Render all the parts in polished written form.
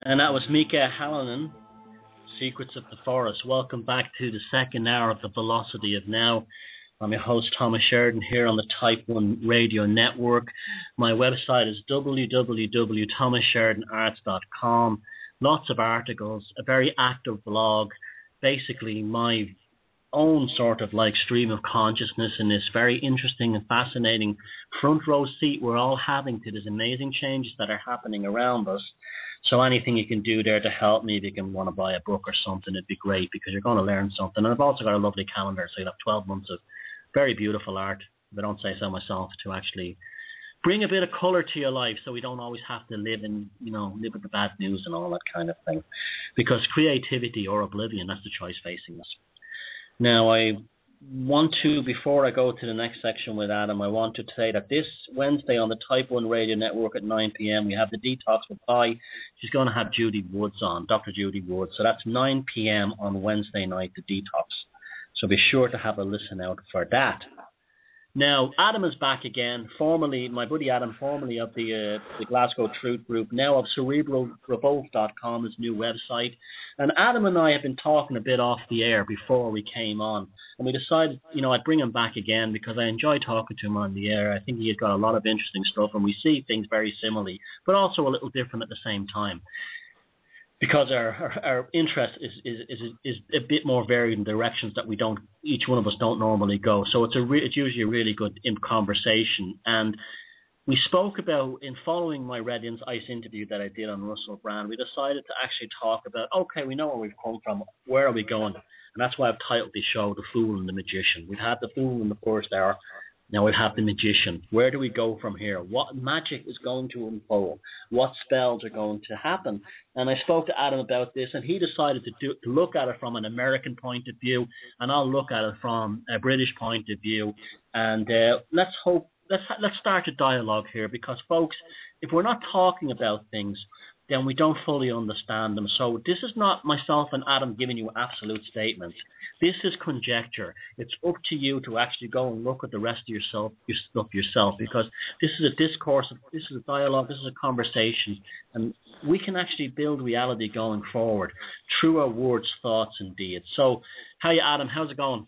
And that was Mika Hallinan, Secrets of the Forest. Welcome back to the second hour of the Velocity of Now. I'm your host, Thomas Sheridan, here on the Type 1 Radio Network. My website is www.thomassheridanarts.com. Lots of articles, a very active blog, basically my own sort of like stream of consciousness in this very interesting and fascinating front row seat we're all having to these amazing changes that are happening around us. So anything you can do there to help me, if you can want to buy a book or something, it'd be great because you're going to learn something. And I've also got a lovely calendar, so you'll have 12 months of very beautiful art, if I don't say so myself, to actually bring a bit of colour to your life so we don't always have to live with the bad news and all that kind of thing. Because creativity or oblivion, that's the choice facing us. Now, I want to, before I go to the next section with Adam, I want to say that this Wednesday on the Type 1 Radio Network at 9 p.m. we have the Detox with Pi. She's going to have Judy Woods on, Dr. Judy Woods. So that's 9 p.m. on Wednesday night, the Detox. So be sure to have a listen out for that. Now, Adam is back again, my buddy Adam, formerly of the Glasgow Truth Group, now of cerebralrevolt.com, his new website. And Adam and I have been talking a bit off the air before we came on. And we decided, I'd bring him back again because I enjoy talking to him on the air. I think he's got a lot of interesting stuff and we see things very similarly, but also a little different at the same time. Because our interest is a bit more varied in directions that each one of us don't normally go. So it's usually a really good conversation. And we spoke about, in following my Red Ice interview that I did on Russell Brand, we decided to actually talk about, okay, we know where we've come from, where are we going? And that's why I've titled the show The Fool and the Magician. We've had the Fool in the first hour. Now we have the Magician. Where do we go from here? What magic is going to unfold? What spells are going to happen? And I spoke to Adam about this, and he decided to look at it from an American point of view, and I'll look at it from a British point of view. And let's start a dialogue here, because folks, if we're not talking about things, then we don't fully understand them. So this is not myself and Adam giving you absolute statements. This is conjecture. It's up to you to actually go and look at the rest of your stuff yourself, because this is a discourse, this is a dialogue, this is a conversation, and we can actually build reality going forward through our words, thoughts, and deeds. So, how are you, Adam? How's it going?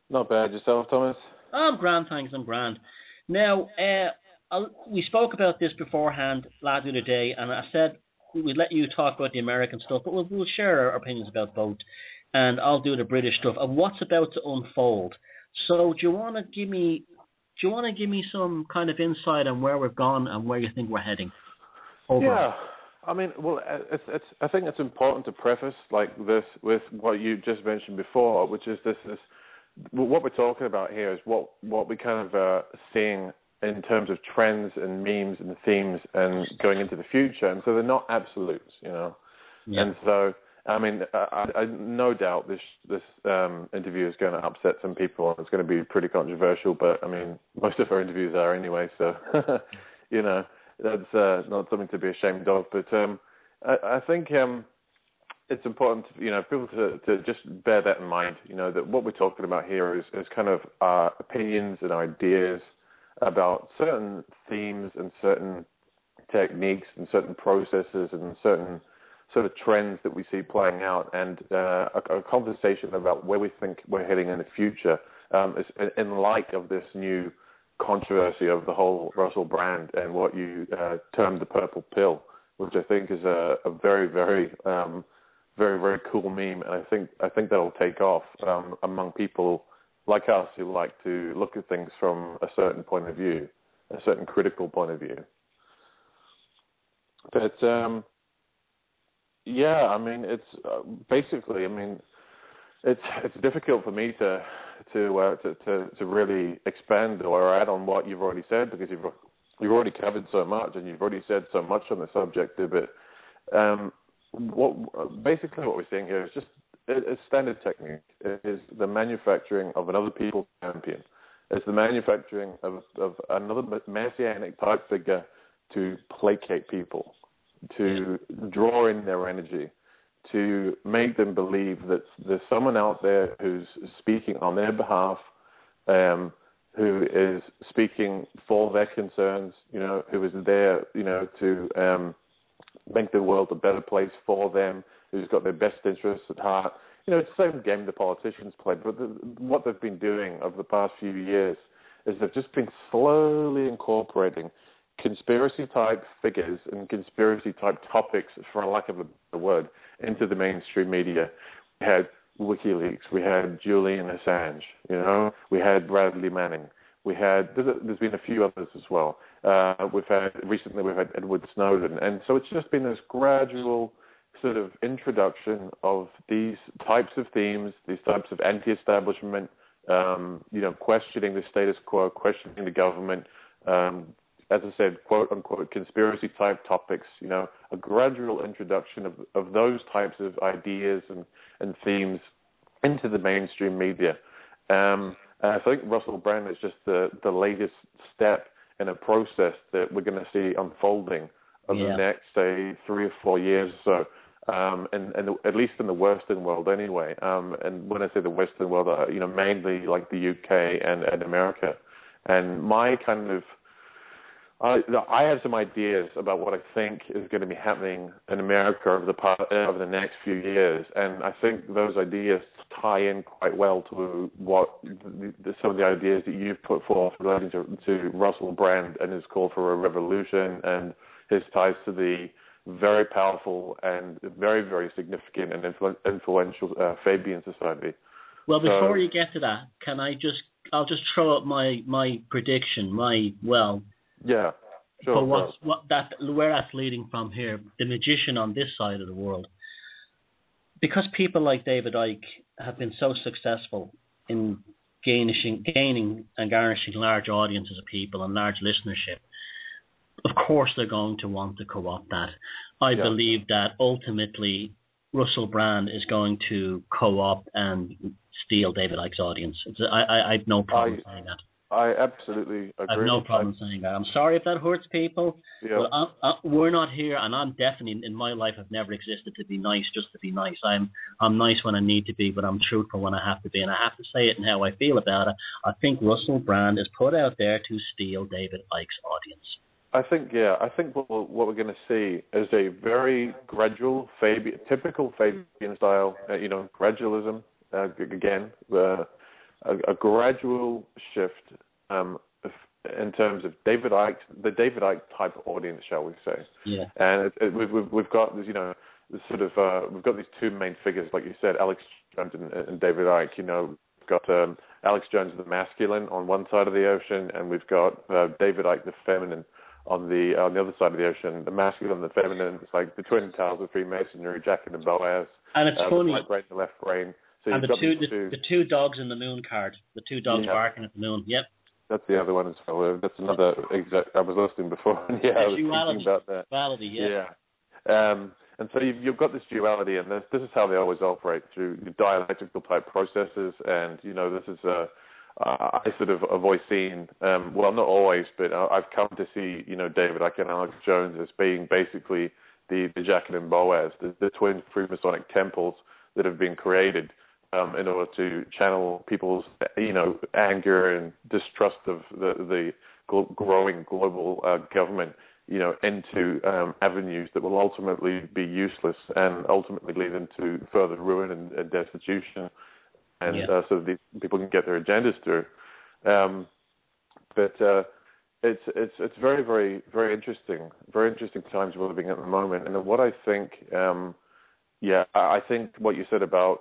Not bad. Yourself, Thomas? I'm grand, thanks. I'm grand. Now, we spoke about this beforehand last other day, and I said we'd let you talk about the American stuff, but we'll share our opinions about both. And I'll do the British stuff of what's about to unfold. So, do you want to give me some kind of insight on where we've gone and where you think we're heading? Yeah, I mean, well, I think it's important to preface like this with what you just mentioned before, which is this what we're talking about here is what we kind of are seeing in terms of trends and memes and themes and going into the future, and so they're not absolutes, Yeah. And so, I mean, I no doubt this interview is going to upset some people. It's going to be pretty controversial, but I mean, most of our interviews are anyway, so that's not something to be ashamed of. But I think it's important, people to just bear that in mind. That what we're talking about here is kind of our opinions and ideas about certain themes and certain techniques and certain processes and certain sort of trends that we see playing out, and a conversation about where we think we're heading in the future is in light of this new controversy of the whole Russell Brand and what you termed the purple pill, which I think is a very, very, very, very cool meme, and I think that'll take off among people like us who like to look at things from a certain point of view, a certain critical point of view. But yeah, I mean, it's basically, I mean, it's difficult for me to really expand or add on what you've already said, because you've already covered so much and you've already said so much on the subject. But what we're seeing here is just a standard technique. It is the manufacturing of another people's champion. It's the manufacturing of another messianic type figure to placate people, to draw in their energy, to make them believe that there's someone out there who's speaking on their behalf, who is speaking for their concerns, who is there, to make the world a better place for them, who's got their best interests at heart. It's the same game the politicians play, but what they've been doing over the past few years is they've just been slowly incorporating conspiracy-type figures and conspiracy-type topics, for lack of a better word, into the mainstream media. We had WikiLeaks, we had Julian Assange, we had Bradley Manning, there's been a few others as well. Recently we've had Edward Snowden, and so it's just been this gradual sort of introduction of these types of themes, these types of anti-establishment, questioning the status quo, questioning the government, as I said, quote unquote, conspiracy type topics, a gradual introduction of those types of ideas and themes into the mainstream media. I think Russell Brand is just the latest step in a process that we're going to see unfolding over the next, say, 3 or 4 years or so. And at least in the Western world anyway. And when I say the Western world, mainly like the UK and America. And my kind of, I have some ideas about what I think is going to be happening in America over the next few years, and I think those ideas tie in quite well to what some of the ideas that you've put forth relating to Russell Brand and his call for a revolution and his ties to the very powerful and very, very significant and influential Fabian Society. Well, before you get to that, I'll just throw out my prediction, yeah, sure. Where that's leading from here, the magician on this side of the world, because people like David Icke have been so successful in gaining and garnishing large audiences of people and large listenership. Of course, they're going to want to co-opt that. I believe that ultimately Russell Brand is going to co-opt and steal David Icke's audience. I have no problem saying that. I absolutely agree. I have no problem saying that. I'm sorry if that hurts people, but we're not here, and I'm definitely, in my life, I've never existed to be nice just to be nice. I'm nice when I need to be, but I'm truthful when I have to be, and I have to say it and how I feel about it. I think Russell Brand is put out there to steal David Icke's audience. I think what we're going to see is a very gradual, typical Fabian style, gradualism, again, a gradual shift in terms of the David Icke type of audience, shall we say? Yeah. And we've got this, we've got these two main figures, like you said, Alex Jones and David Icke. We've got Alex Jones, the masculine, on one side of the ocean, and we've got David Icke, the feminine, on the other side of the ocean. The masculine and the feminine, it's like the twin towers of Freemasonry, Jachin and Boaz. And it's funny. The right brain, the left brain. So and the two dogs in the moon card, the two dogs barking at the moon. Yep. That's the other one as well. That's another exact. I was listening before. I was thinking about that. Duality, yeah. And so you've got this duality, and this is how they always operate, through dialectical type processes. And this is I sort of avoid seeing. Well, not always, but I've come to see David Icke and Alex Jones as being basically the Jachin and Boaz, the twin Freemasonic temples that have been created in order to channel people's, anger and distrust of the growing global government, into avenues that will ultimately be useless and ultimately lead them to further ruin and destitution, and so these people can get their agendas through. But it's very, very, very interesting times we're living at the moment. And what I think, I think what you said about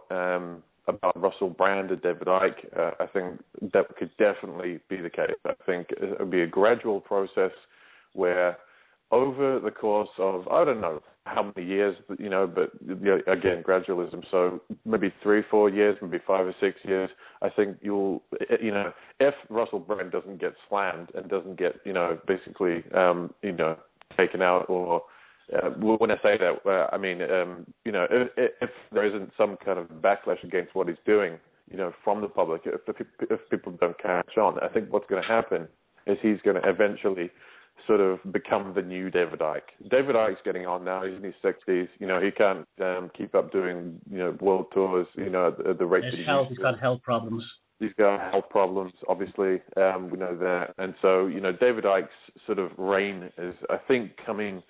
Russell Brand and David Icke, I think that could definitely be the case. I think it would be a gradual process where over the course of, I don't know how many years, but again, gradualism. So maybe 3 or 4 years, maybe 5 or 6 years. I think you'll, if Russell Brand doesn't get slammed and doesn't get, basically, taken out, or when I say that, I mean, if there isn't some kind of backlash against what he's doing, from the public, if people don't catch on, I think what's going to happen is he's going to eventually sort of become the new David Icke. David Icke's getting on now. He's in his 60s. He can't keep up doing, world tours, at the rate that he's got health problems. He's got health problems, obviously. We know that. And so, David Icke's sort of reign is, I think, coming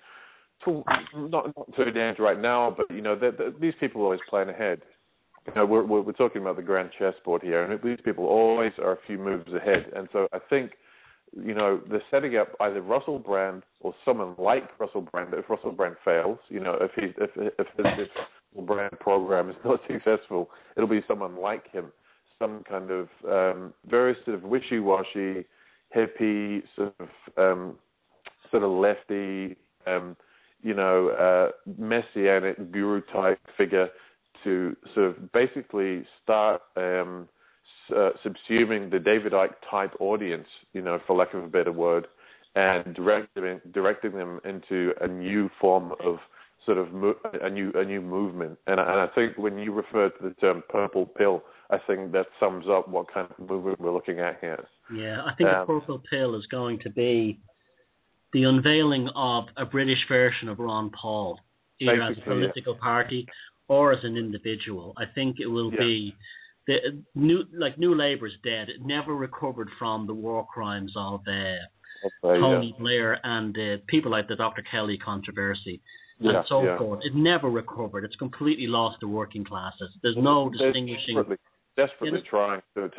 not too damned right now, but these people are always plan ahead. We're talking about the grand chessboard here, and these people always are a few moves ahead. And so I think, they're setting up either Russell Brand or someone like Russell Brand. If Russell Brand fails, if the Brand program is not successful, it'll be someone like him, some kind of very sort of wishy-washy, hippie, sort of lefty, messianic guru type figure to sort of basically start subsuming the David Icke type audience, for lack of a better word, and directing them into a new form of sort of a new movement. And I think when you refer to the term purple pill, I think that sums up what kind of movement we're looking at here. Yeah, I think the purple pill is going to be the unveiling of a British version of Ron Paul, either as a political party or as an individual. I think it will be New Labour is dead. It never recovered from the war crimes of Tony Blair and people like the Dr. Kelly controversy and so forth. It never recovered. It's completely lost the working classes. There's no distinguishing. Desperately trying to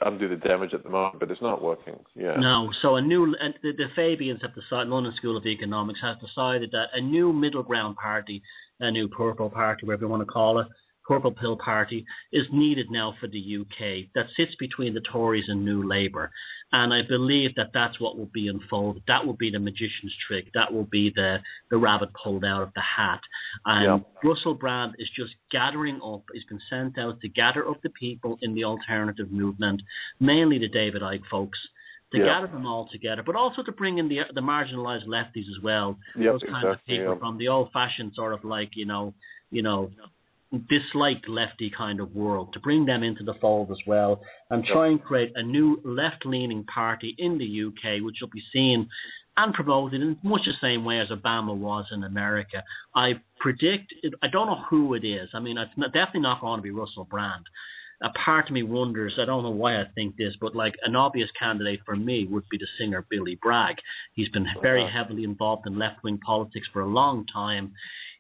undo the damage at the moment, but it's not working. Yeah. No. So the Fabians have decided, London School of Economics has decided that a new middle ground party, a new purple party, whatever you want to call it, purple pill party, is needed now for the UK that sits between the Tories and New Labour. And I believe that that's what will be unfolded. That will be the magician's trick. That will be the rabbit pulled out of the hat. And Russell Brand is just gathering up, he's been sent out to gather up the people in the alternative movement, mainly the David Icke folks, to gather them all together, but also to bring in the marginalised lefties as well. Those kinds of people from the old-fashioned sort of disliked lefty kind of world, to bring them into the fold as well and try and create a new left-leaning party in the UK, which will be seen and promoted in much the same way as Obama was in America. I predict, I don't know who it is. I mean, it's definitely not going to be Russell Brand. A part of me wonders, I don't know why I think this, but like an obvious candidate for me would be the singer Billy Bragg. He's been very heavily involved in left-wing politics for a long time.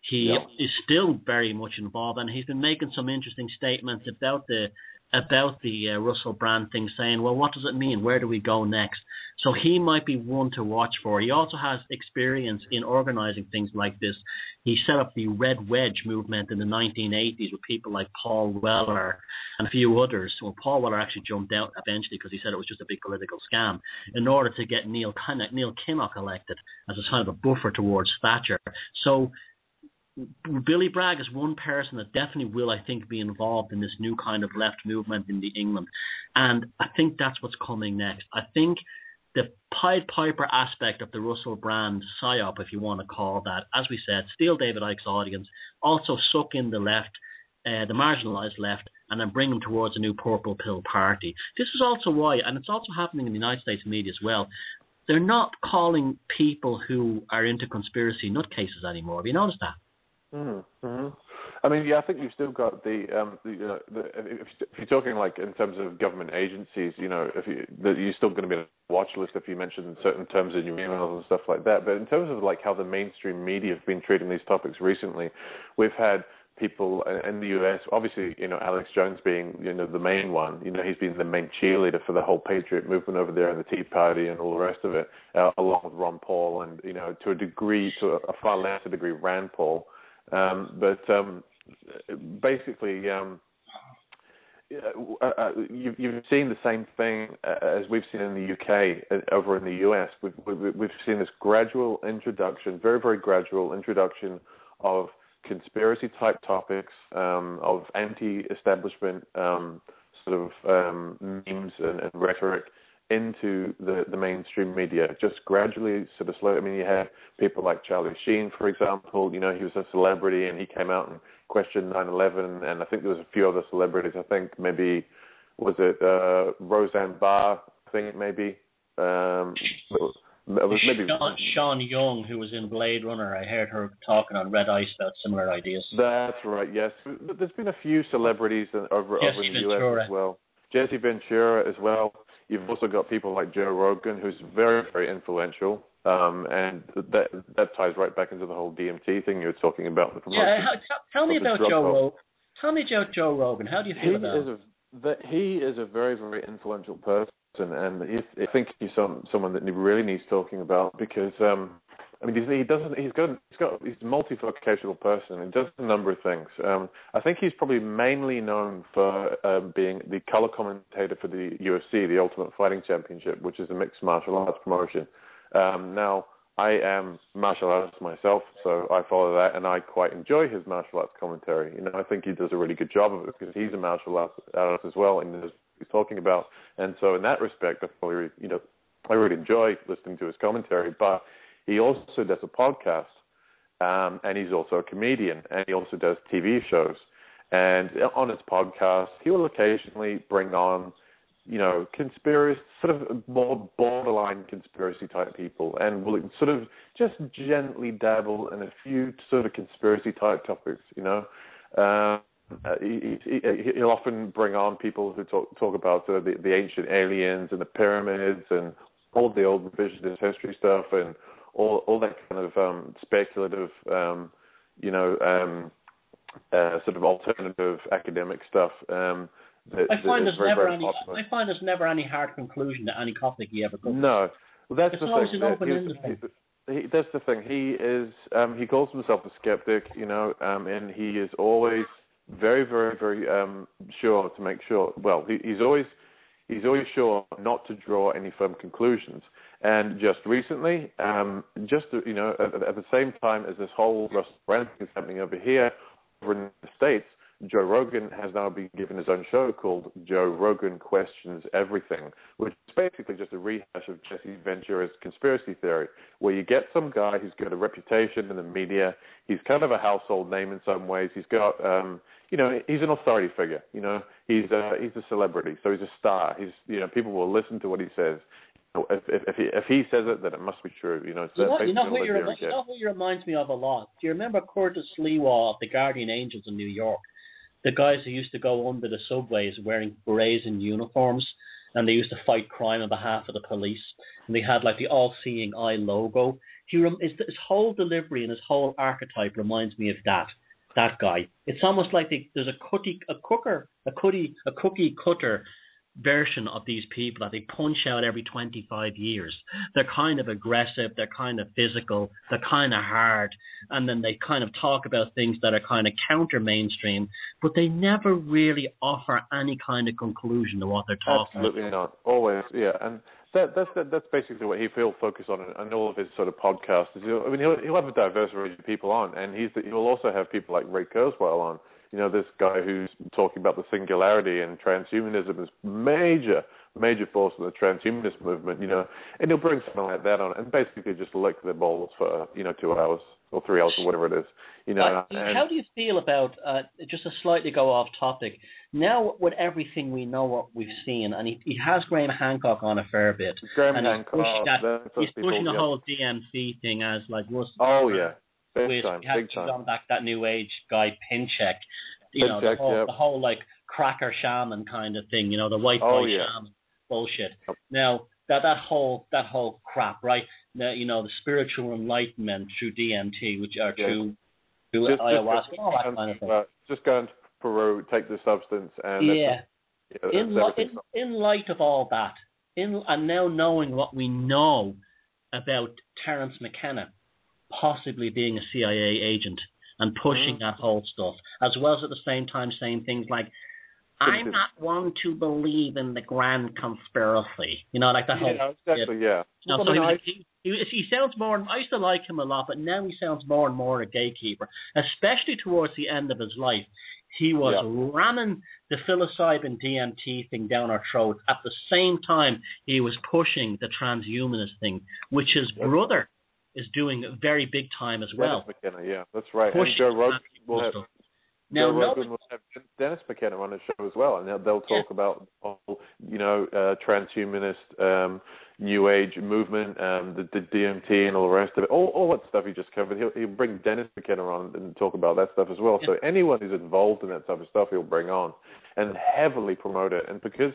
He is still very much involved, and he's been making some interesting statements about the Russell Brand thing, saying, well, what does it mean? Where do we go next? So he might be one to watch for. He also has experience in organizing things like this. He set up the Red Wedge movement in the 1980s with people like Paul Weller and a few others. Well, Paul Weller actually jumped out eventually because he said it was just a big political scam, in order to get Neil Kinnock elected as a kind of a buffer towards Thatcher. So Billy Bragg is one person that definitely will, I think, be involved in this new kind of left movement in England. And I think that's what's coming next. I think the Pied Piper aspect of the Russell Brand psyop, if you want to call that, as we said, steal David Icke's audience, also suck in the left, the marginalised left, and then bring them towards a new purple pill party. This is also why, and it's also happening in the United States media as well, they're not calling people who are into conspiracy nutcases anymore. Have you noticed that? Mm-hmm. I mean, I think you've still got if you're talking like in terms of government agencies, you're still going to be on a watch list if you mention certain terms in your emails and stuff like that. But in terms of like how the mainstream media have been treating these topics recently, we've had people in the US, obviously, Alex Jones being, the main one. He's been the main cheerleader for the whole Patriot movement over there and the Tea Party and all the rest of it, along with Ron Paul and, to a far lesser degree, Rand Paul. Basically, you've seen the same thing as we've seen in the UK over in the US. We've seen this gradual introduction, very, very gradual introduction of conspiracy type topics, of anti-establishment sort of memes and rhetoric into the mainstream media, just gradually, sort of slowly. I mean, you had people like Charlie Sheen, for example. He was a celebrity, and he came out and questioned 9/11, and I think there was a few other celebrities. I think maybe, was it Roseanne Barr? I think maybe. It was maybe Sean Young, who was in Blade Runner. I heard her talking on Red Ice about similar ideas. That's right, yes. But there's been a few celebrities over in the US as well. Jesse Ventura as well. You've also got people like Joe Rogan, who's very, very influential. And that ties right back into the whole DMT thing you were talking about. The promotion. Tell me about Joe Rogan. Tell me about Joe Rogan. How do you feel about him? He is a very, very influential person, and I think he's someone that really needs talking about because he's a multivocational person. He does a number of things. I think he's probably mainly known for being the color commentator for the UFC, the Ultimate Fighting Championship, which is a mixed martial arts promotion. Now, I am martial artist myself, so I follow that, and I quite enjoy his martial arts commentary. I think he does a really good job of it because he's a martial artist as well, and knows what he's talking about. And so, in that respect, I really enjoy listening to his commentary. But he also does a podcast, and he's also a comedian, and he also does TV shows. And on his podcast, he will occasionally bring on conspiracy, sort of more borderline conspiracy type people, and will sort of just gently dabble in a few sort of conspiracy type topics. He'll often bring on people who talk about the ancient aliens and the pyramids and all the old revisionist history stuff and all that kind of speculative, sort of alternative academic stuff. I find there's never any hard conclusion to any topic he ever covers. No, well, that's it's the always thing. An open-ended thing. That's the thing. He calls himself a skeptic, and he is always very, very, very sure to make sure. Well, he's always sure not to draw any firm conclusions. And just recently, at the same time as this whole Russell Brand thing is happening over here, over in the States, Joe Rogan has now been given his own show called Joe Rogan Questions Everything, which is basically just a rehash of Jesse Ventura's conspiracy theory, where you get some guy who's got a reputation in the media. He's kind of a household name in some ways. He's got, he's an authority figure. He's a celebrity, so he's a star. People will listen to what he says. If he says it, then it must be true. Who he reminds me of a lot? Do you remember Curtis Sliwa of the Guardian Angels in New York? The guys who used to go under the subways wearing brazen uniforms, and they used to fight crime on behalf of the police, and they had like the all-seeing eye logo. His whole delivery and his whole archetype reminds me of that guy. It's almost like there's a cookie cutter version of these people that they punch out every 25 years. They're kind of aggressive, they're kind of physical, they're kind of hard, and then they kind of talk about things that are kind of counter mainstream, but they never really offer any kind of conclusion to what they're talking about. Absolutely not. Always, yeah. And that's basically what he'll focus on in all of his sort of podcasts. He'll have a diverse range of people on, and he'll also have people like Ray Kurzweil on. This guy who's talking about the singularity and transhumanism is major force in the transhumanist movement, and he'll bring something like that on and basically just lick their balls for, 2 hours or 3 hours or whatever it is, How do you feel about, just to slightly go off topic, now with everything we know what we've seen, and he has Graham Hancock on a fair bit. He's pushing the whole DMC thing as like Russ. Oh, yeah. Big time. On that new age guy Pinchek, the whole like cracker shaman kind of thing, the white boy shaman bullshit. Yep. Now that whole crap, right? The spiritual enlightenment through DMT, which are through ayahuasca, all that kind of thing. Just go into Peru, take the substance, and in light of all that, and now knowing what we know about Terence McKenna possibly being a CIA agent and pushing that whole stuff, as well as at the same time saying things like, I'm not one to believe in the grand conspiracy. Like that whole... Exactly, yeah. He sounds more... I used to like him a lot, but now he sounds more and more a gatekeeper, especially towards the end of his life. He was ramming the psilocybin DMT thing down our throats. At the same time, he was pushing the transhumanist thing, which his brother is doing very big time as well. Dennis McKenna, yeah, that's right. And Joe Rogan will have Dennis McKenna on his show as well, and they'll talk about transhumanist, New Age movement, the DMT and all the rest of it, all that stuff he just covered. He'll bring Dennis McKenna on and talk about that stuff as well. Yeah. So anyone who's involved in that type of stuff, he'll bring on and heavily promote it. And because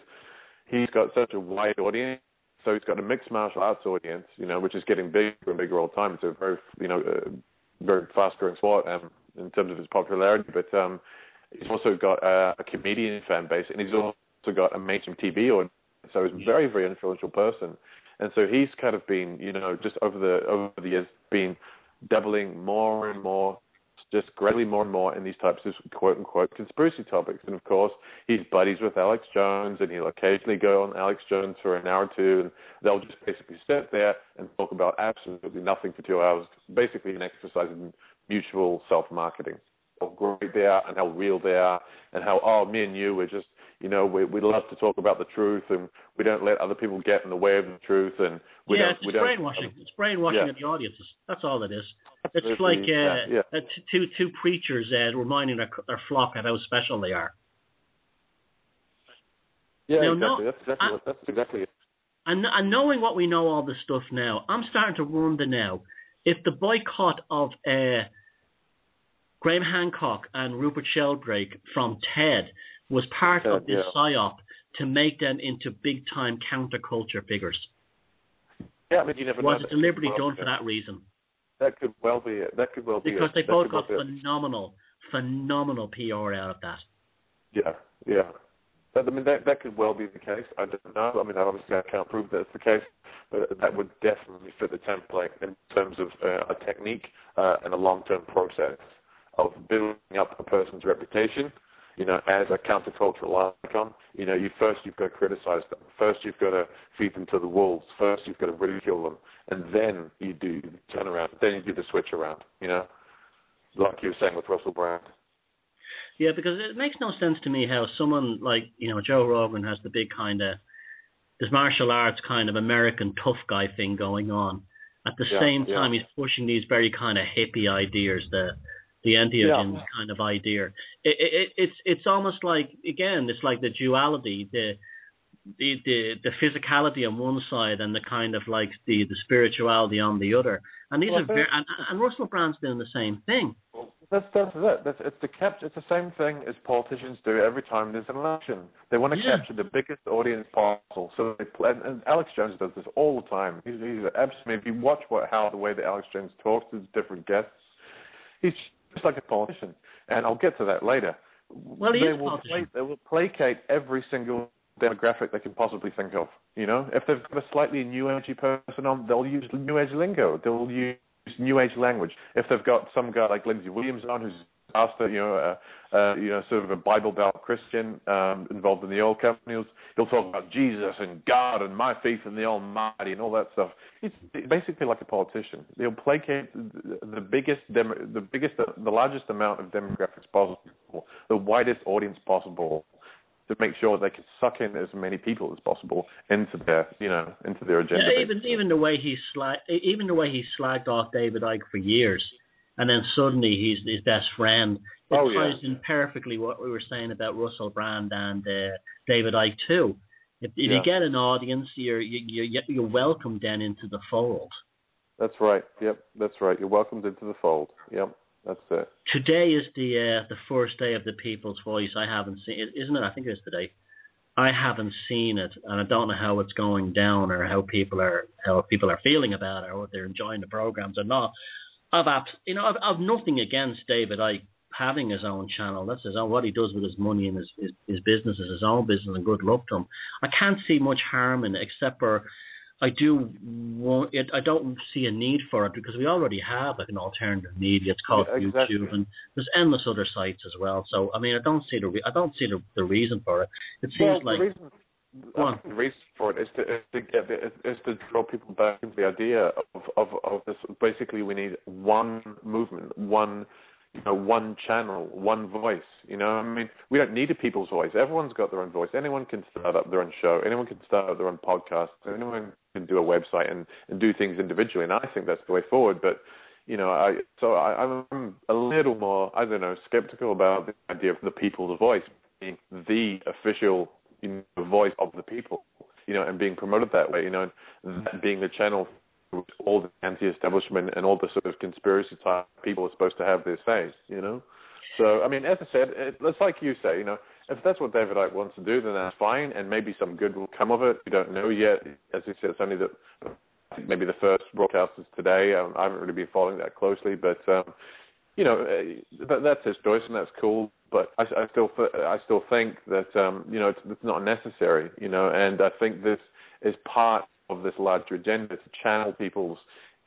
he's got such a wide audience, so he's got a mixed martial arts audience, which is getting bigger and bigger all the time. It's a very, very fast-growing sport in terms of its popularity. But he's also got a comedian fan base, and he's also got a mainstream TV audience. So he's a very, very influential person. And so he's kind of been, just over the years, been dabbling more and more, just gradually more and more in these types of quote-unquote conspiracy topics. And, of course, he's buddies with Alex Jones, and he'll occasionally go on Alex Jones for an hour or two, and they'll just basically sit there and talk about absolutely nothing for 2 hours, basically an exercise in mutual self-marketing. How great they are and how real they are, and how, me and you, we're just, we love to talk about the truth, and we don't let other people get in the way of the truth. And it's brainwashing. It's brainwashing of the audiences. That's all it is. Absolutely. It's like two preachers reminding their flock of how special they are. Yeah, now, exactly. That's exactly it. And knowing what we know all this stuff now, I'm starting to wonder now if the boycott of Graham Hancock and Rupert Sheldrake from TED was part of this psyop to make them into big-time counterculture figures. Yeah, I mean, you never know. Was it deliberately done for that reason? That could well be it. Because they both got phenomenal PR out of that. Yeah. But, I mean, that could well be the case. I don't know. I mean, obviously, I can't prove that's the case, but that would definitely fit the template in terms of a technique and a long-term process of building up a person's reputation, as a countercultural icon. You've got to criticize them. First, you've got to feed them to the wolves. First, you've got to ridicule them. And then you do the turnaround. Then you do the switch around, like you were saying with Russell Brand. Yeah, because it makes no sense to me how someone like, Joe Rogan has the big kind of, this martial arts kind of American tough guy thing going on. At the same time, he's pushing these very kind of hippie ideas, the entheogen kind of idea. It's almost like, again, it's like the duality, the physicality on one side and the kind of like the spirituality on the other. And these and Russell Brand's doing the same thing. That's it. It's the same thing as politicians do every time there's an election. They want to capture the biggest audience possible. So and Alex Jones does this all the time. He's absolutely. If you watch the way that Alex Jones talks to different guests, he's just like a politician. And I'll get to that later. Well, they will placate every single demographic they can possibly think of. If they've got a slightly new agey person on, they'll use new age lingo. They'll use new age language. If they've got some guy like Lindsey Williams on, who's pastor, sort of a Bible Belt Christian involved in the oil companies, he'll talk about Jesus and God and my faith in the Almighty and all that stuff. He's basically like a politician. He'll placate the largest amount of demographics possible, the widest audience possible, to make sure they can suck in as many people as possible into their agenda. Yeah, even the way he slagged off David Icke for years, and then suddenly he's his best friend. It ties in perfectly what we were saying about Russell Brand and David Icke too. If you get an audience, you're welcomed then into the fold. That's right. Yep, that's right. You're welcomed into the fold. Yep. That's it. Today is the first day of the People's Voice. I haven't seen it, isn't it? I think it is today. I haven't seen it, and I don't know how it's going down or how people are feeling about it, or if they're enjoying the programs or not. I've nothing against David Icke having his own channel. That's his own. What he does with his money and his business is his own business, and good luck to him. I can't see much harm in it, except for I don't see a need for it because we already have like an alternative media. It's called YouTube, and there's endless other sites as well. So I mean, I don't see the reason for it. It seems the reason for it is to draw people back into the idea of this. Basically, we need one movement, one channel, one voice. I mean, we don't need a people's voice. Everyone's got their own voice. Anyone can start up their own show. Anyone can start up their own podcast. Anyone can do a website and do things individually. And I think that's the way forward. But, I'm a little more, skeptical about the idea of the people's voice being the official, voice of the people, and being promoted that way, and that being the channel all the anti-establishment and all the sort of conspiracy type people are supposed to have their say, So, I mean, as I said, it's like you say, if that's what David Icke wants to do, then that's fine, and maybe some good will come of it. We don't know yet. As you said, it's only maybe the first broadcasters today. I haven't really been following that closely, but that's his choice, and that's cool. But I still think that it's not necessary, and I think this is part of this larger agenda to channel people's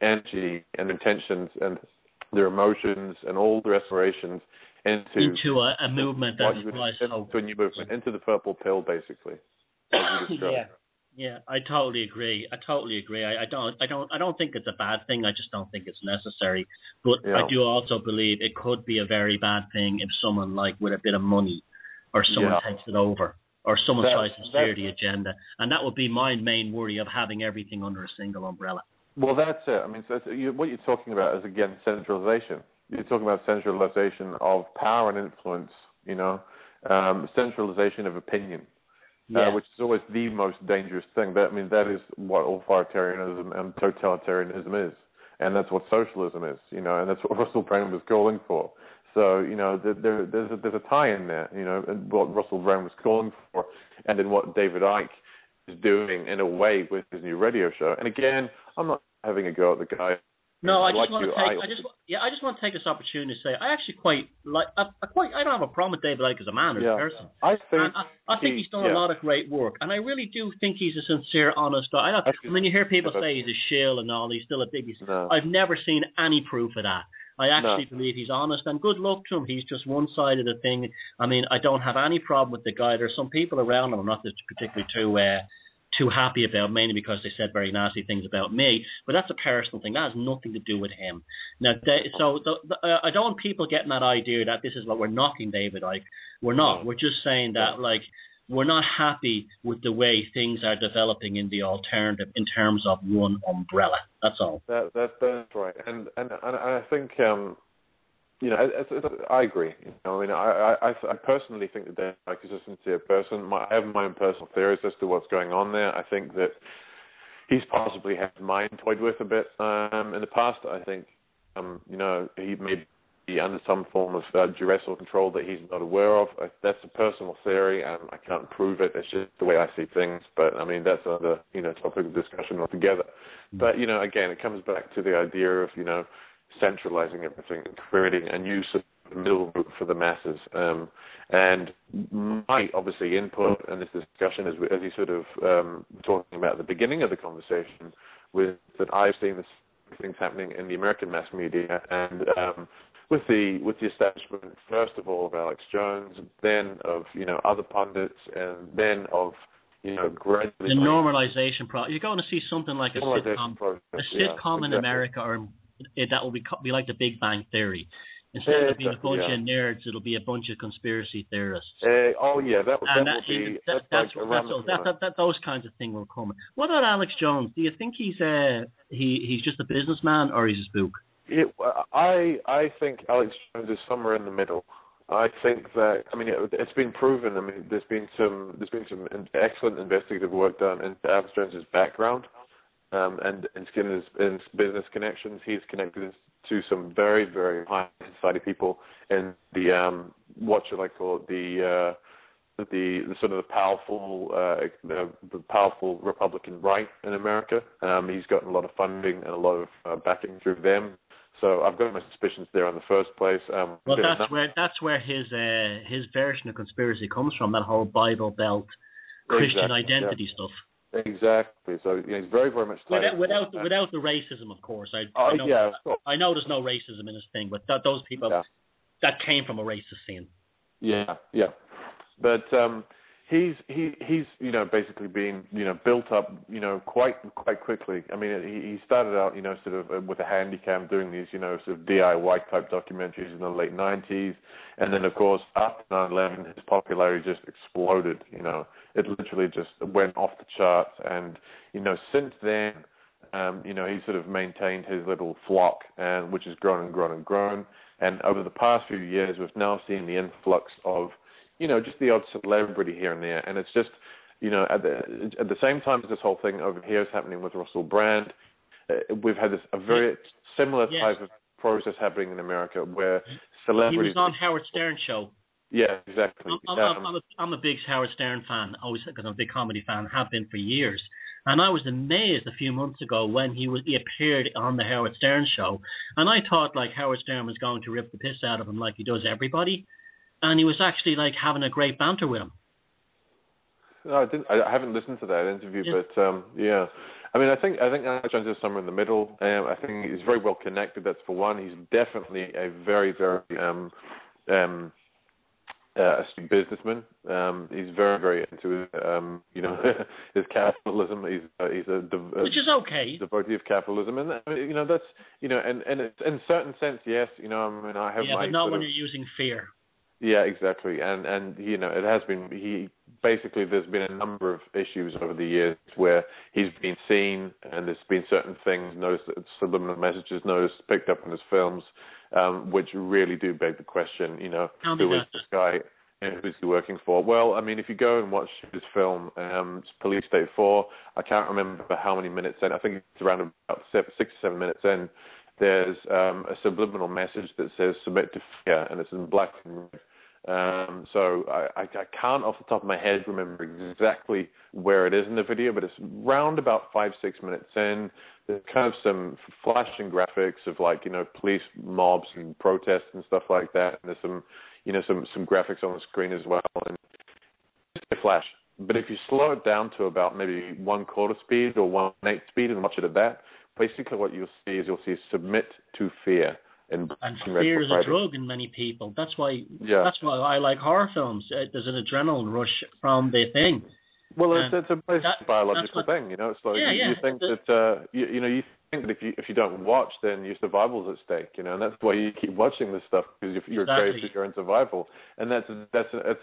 energy and intentions and their emotions and all their aspirations into a movement that implies hope. Into a new movement, into the purple pill, basically. Yeah, I totally agree. I don't think it's a bad thing. I just don't think it's necessary. But I do also believe it could be a very bad thing if someone with a bit of money, or someone takes it over, or someone tries to steer the agenda, and that would be my main worry of having everything under a single umbrella. Well, that's it. I mean, what you're talking about is, again, centralization. You're talking about centralization of power and influence, centralization of opinion, which is always the most dangerous thing. But, I mean, that is what authoritarianism and totalitarianism is, and that's what socialism is, and that's what Russell Brand was calling for. So, there's a tie in there, in what Russell Brand was calling for, and in what David Icke is doing in a way with his new radio show. And again, I'm not having a go at the guy. No, I just want to take this opportunity to say I actually quite like. I don't have a problem with David Icke as a man, as a person. I think he's done a lot of great work, and I really do think he's a sincere, honest guy. You hear people say he's a shill and all, he's still a biggie. No. I've never seen any proof of that. I actually believe he's honest, and good luck to him. He's just one side of the thing. I mean, I don't have any problem with the guy. There's some people around him I'm not particularly too happy about, mainly because they said very nasty things about me. But that's a personal thing. That has nothing to do with him. Now, I don't want people getting that idea that this is what we're knocking David Icke. We're not. We're just saying that we're not happy with the way things are developing in the alternative in terms of one umbrella. That's all. That's right. And I think I agree. I personally think that David Icke is a sincere person. I have my own personal theories as to what's going on there. I think that he's possibly had his mind toyed with a bit in the past. I think, he may be under some form of duress or control that he's not aware of. That's a personal theory, and I can't prove it. It's just the way I see things. But, I mean, that's another, topic of discussion altogether. But, again, it comes back to the idea of, centralizing everything and creating a new sort of middle route for the masses. And my, obviously, input in this discussion, as you sort of talking about at the beginning of the conversation, with that I've seen the things happening in the American mass media, and with the establishment, first of all, of Alex Jones, then of other pundits, and then of gradually the normalization process. You're going to see something like a sitcom in America, or that will be like the Big Bang Theory. Instead of being a bunch of nerds, it'll be a bunch of conspiracy theorists. Those kinds of things will come. What about Alex Jones? Do you think he's just a businessman, or he's a spook? I think Alex Jones is somewhere in the middle. I think that, it's been proven. There's been some excellent investigative work done into Alex Jones's background. And in his business connections, he's connected to some very, very high society people in the what should I call it, the sort of the powerful Republican right in America. He's gotten a lot of funding and a lot of backing through them. So I've got my suspicions there in the first place. Well, that's where his version of conspiracy comes from. That whole Bible Belt Christian identity stuff. Exactly. So he's very, very much without the racism, of course. I know there's no racism in this thing, but those people that came from a racist scene. Yeah. But he's basically been built up quite quickly. He started out sort of with a handicap doing these sort of DIY type documentaries in the late 90s, and then of course after 9/11 his popularity just exploded. It literally just went off the charts, and since then he sort of maintained his little flock, and which has grown and grown and grown. And over the past few years we've now seen the influx of just the odd celebrity here and there. And it's just, at the same time as this whole thing over here is happening with Russell Brand, we've had a very similar type of process happening in America where celebrities... He was on Howard Stern's show. Yeah, exactly. I'm a big Howard Stern fan, always, because I'm a big comedy fan, have been for years. And I was amazed a few months ago when he appeared on the Howard Stern show, and I thought like Howard Stern was going to rip the piss out of him like he does everybody, and he was actually like having a great banter with him. No, I haven't listened to that interview, but yeah. I mean, I think Alex Jones is somewhere in the middle. I think he's very well connected. That's for one. He's definitely a very, very astute businessman. He's very, very into his capitalism. He's which is okay. Devotee of capitalism, and that's and it's, in certain sense, yes. I mean, I have my but not when you're using fear. Yeah, exactly, and it has been basically there's been a number of issues over the years where he's been seen, and there's been certain things noticed, subliminal messages noticed, picked up in his films, which really do beg the question, who is this guy and who's he working for? Well, I mean, if you go and watch his film, Police State 4, I can't remember how many minutes in, I think it's around about 6 or 7 minutes in, there's a subliminal message that says submit to fear, and it's in black and red. So I can't off the top of my head remember exactly where it is in the video, but it's round about 5-6 minutes in. There's kind of some flashing graphics of police mobs and protests and stuff like that. And there's some graphics on the screen as well, and just a flash. But if you slow it down to about maybe 1/4 speed or 1/8 speed and watch it at that, basically what you'll see submit to fear. And fear is a drug in many people. That's why I like horror films. There's an adrenaline rush from the thing. Well, it's a basic biological thing. It's like you think that you think that if you don't watch, then your survival's at stake. And that's why you keep watching this stuff, because you're craved for your own survival, and that's an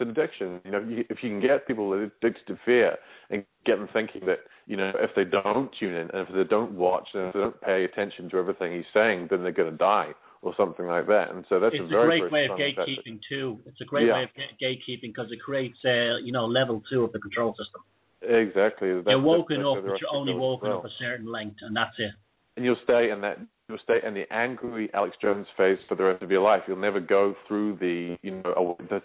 addiction. If you can get people addicted to fear and get them thinking that if they don't tune in and if they don't watch and if they don't pay attention to everything he's saying, then they're going to die. Or something like that, and so that's a very great way of gatekeeping too. It's a great way of gatekeeping because it creates, level 2 of the control system. Exactly. You're woken up, but you're only woken up a certain length, and that's it. And you'll stay in the angry Alex Jones phase for the rest of your life. You'll never go through the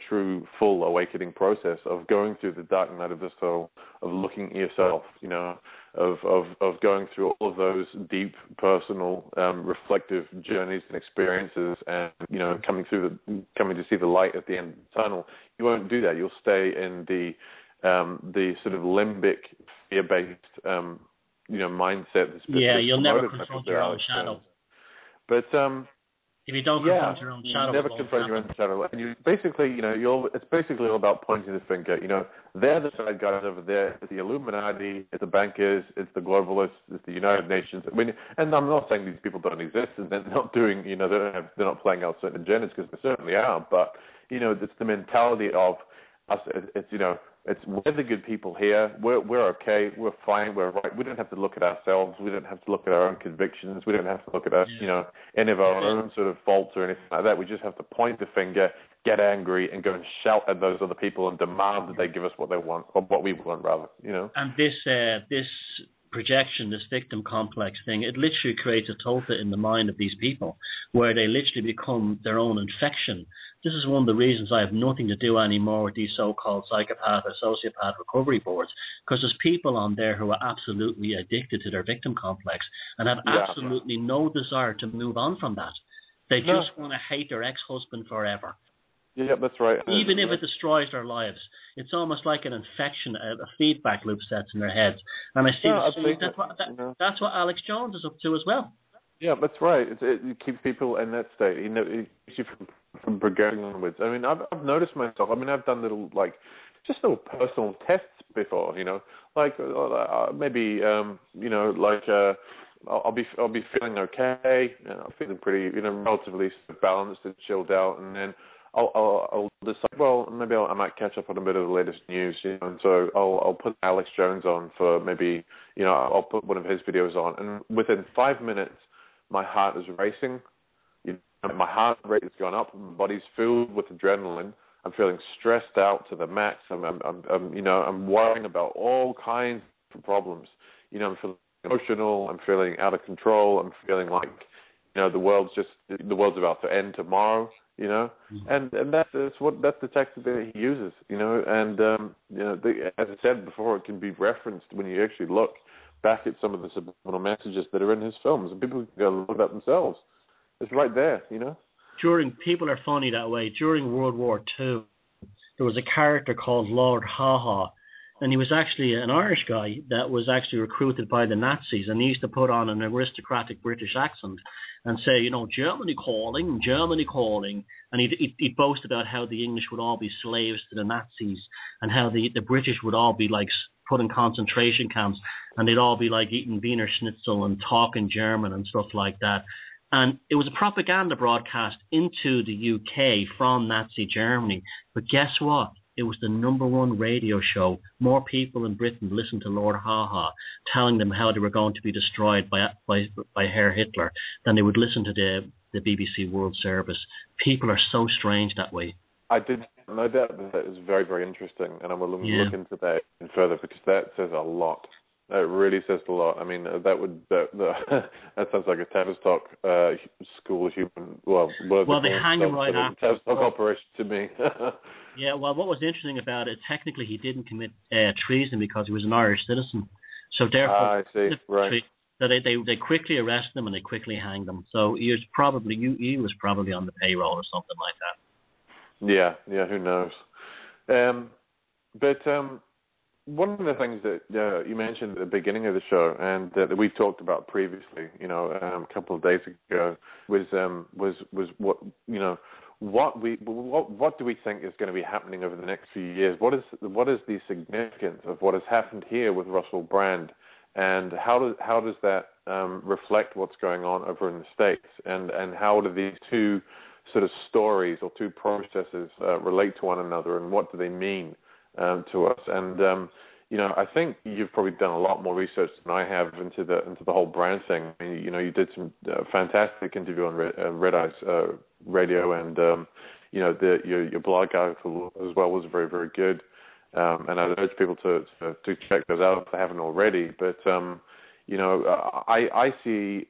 true full awakening process of going through the dark night of the soul, of looking at yourself, of going through all of those deep, personal, reflective journeys and experiences, and coming to see the light at the end of the tunnel. You won't do that. You'll stay in the sort of limbic, fear-based, mindset. You'll never confront your own shadow. But if you don't confront your own shadow, you never confront your own shadow, and you basically, it's basically all about pointing the finger. They're the bad guys over there. It's the Illuminati, it's the bankers, it's the globalists, it's the United Nations. I mean, and I'm not saying these people don't exist and they're not doing, they're not playing out certain agendas, because they certainly are. But it's the mentality of us. It's we're the good people here. We're okay. We're fine. We're right. We don't have to look at ourselves. We don't have to look at our own convictions. We don't have to look at us, any of our own sort of faults or anything like that. We just have to point the finger, get angry, and go and shout at those other people and demand that they give us what they want, or what we want, rather. And this projection, this victim complex thing, it literally creates a tulpa in the mind of these people, where they literally become their own infection. This is one of the reasons I have nothing to do anymore with these so-called psychopath or sociopath recovery boards, because there's people on there who are absolutely addicted to their victim complex and have absolutely no desire to move on from that. They just want to hate their ex-husband forever. Yeah, that's right. Even if it destroys their lives. It's almost like an infection, a feedback loop sets in their heads. And I see that's what Alex Jones is up to as well. Yeah, that's right. It keeps people in that state. It keeps you from progressing onwards. I mean, I've noticed myself. I mean, I've done little personal tests before. Maybe I'll be feeling okay. I'm feeling pretty, relatively balanced and chilled out, and then I'll decide, well, maybe I might catch up on a bit of the latest news, and so I'll put Alex Jones on for maybe, I'll put one of his videos on, and within 5 minutes, my heart is racing. My heart rate has gone up. My body's filled with adrenaline. I'm feeling stressed out to the max. I'm worrying about all kinds of problems. I'm feeling emotional. I'm feeling out of control. I'm feeling like, the world's about to end tomorrow. you know, and that's the tactic that he uses, you know, and as I said before, it can be referenced when you actually look back at some of the subliminal messages that are in his films, and people can go look at that themselves. It's right there, you know. People are funny that way. During World War II, there was a character called Lord Haw-Haw, and he was actually an Irish guy that was actually recruited by the Nazis, and he used to put on an aristocratic British accent and say, you know, Germany calling, and he'd boast about how the English would all be slaves to the Nazis, and how the British would all be like put in concentration camps, and they'd all be like eating Wiener Schnitzel and talking German and stuff like that. And it was a propaganda broadcast into the UK from Nazi Germany. But guess what? It was the #1 radio show. More people in Britain listened to Lord Haw-Haw telling them how they were going to be destroyed by Herr Hitler than they would listen to the BBC World Service. People are so strange that way. I did know that is very, very interesting, and I'm willing to look into that further, because that says a lot. That really says a lot. I mean, that sounds like a Tavistock school human. Well, they hang him right after. Tavistock operation to me. Yeah, well, what was interesting about it, technically he didn't commit treason because he was an Irish citizen. So therefore, I see. Right. So they quickly arrested him and they quickly hanged him. So he was probably on the payroll or something like that. Yeah, who knows? But one of the things that you mentioned at the beginning of the show, and that we talked about previously, you know, a couple of days ago, was what, you know, what do we think is going to be happening over the next few years? What is the significance of what has happened here with Russell Brand, and how does that reflect what's going on over in the States, and how do these two sort of stories or two processes relate to one another, and what do they mean to us? And you know, I think you've probably done a lot more research than I have into the whole brand thing. I mean, you know, you did some fantastic interview on Red Eyes Radio, and you know, your blog article as well was very, very good. And I'd urge people to check those out if they haven't already. But you know, I see.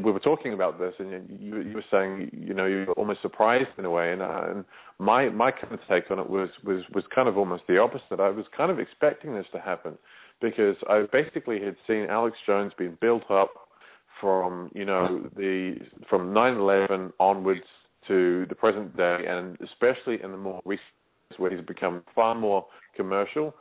We were talking about this, and you were saying, you know, you were almost surprised in a way, and my kind of take on it was kind of almost the opposite. I was kind of expecting this to happen, because I basically had seen Alex Jones being built up from, you know, from 9/11 onwards to the present day, and especially in the more recent years where he's become far more commercial.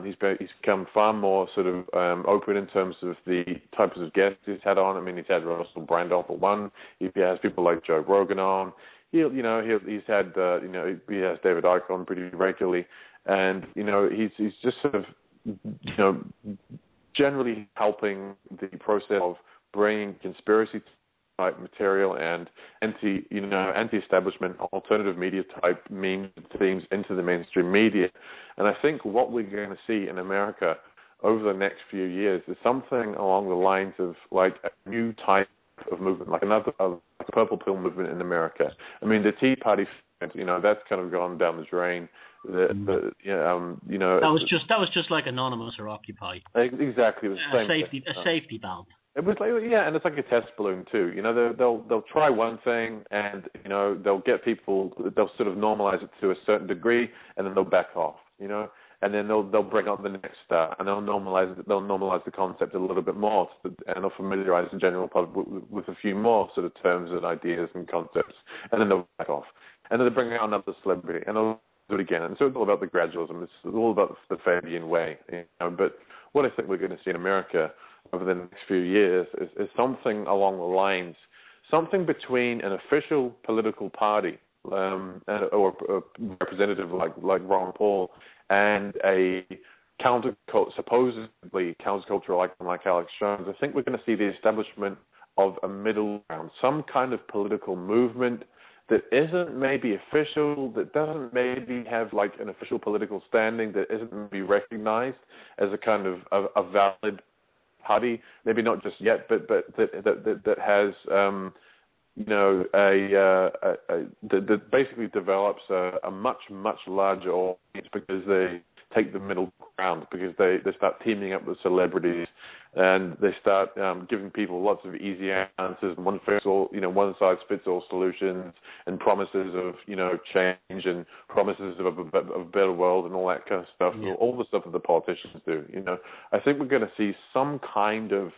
He's become far more sort of open in terms of the types of guests he's had on. I mean, he's had Russell Brand on for one. He has people like Joe Rogan on. He's had he has David Icke on pretty regularly, and you know, he's just sort of, you know, generally helping the process of bringing conspiracy type material and anti-establishment, alternative media type memes and themes into the mainstream media. And I think what we're going to see in America over the next few years is something along the lines of like a new type of movement, like another like a purple pill movement in America. I mean, the Tea Party, you know, that's kind of gone down the drain. You know, that was just like Anonymous or Occupy. Exactly, it was a safety valve. It was like, yeah, and it's like a test balloon too. You know, they'll try one thing, and you know, they'll get people, they'll sort of normalize it to a certain degree, and then they'll back off. You know, and then they'll bring up the next star, and they'll normalize the concept a little bit more, and they'll familiarize the general public with a few more sort of terms and ideas and concepts, and then they'll back off, and then they bring out another celebrity, and they'll do it again. And so it's all about the gradualism. It's all about the Fabian way. You know? But what I think we're going to see in America over the next few years is something along the lines, something between an official political party or a representative like Ron Paul and a supposedly countercultural icon like Alex Jones. I think we're going to see the establishment of a middle ground, some kind of political movement that isn't maybe official, that doesn't maybe have like an official political standing, that isn't maybe recognized as a kind of a valid party, maybe not just yet, but that has you know, that basically develops a much larger audience, because they take the middle ground, because they start teaming up with celebrities, and they start giving people lots of easy answers and one size fits all solutions, and promises of change and promises of a better world and all that kind of stuff. Yeah. All the stuff that the politicians do. I think we're going to see some kind of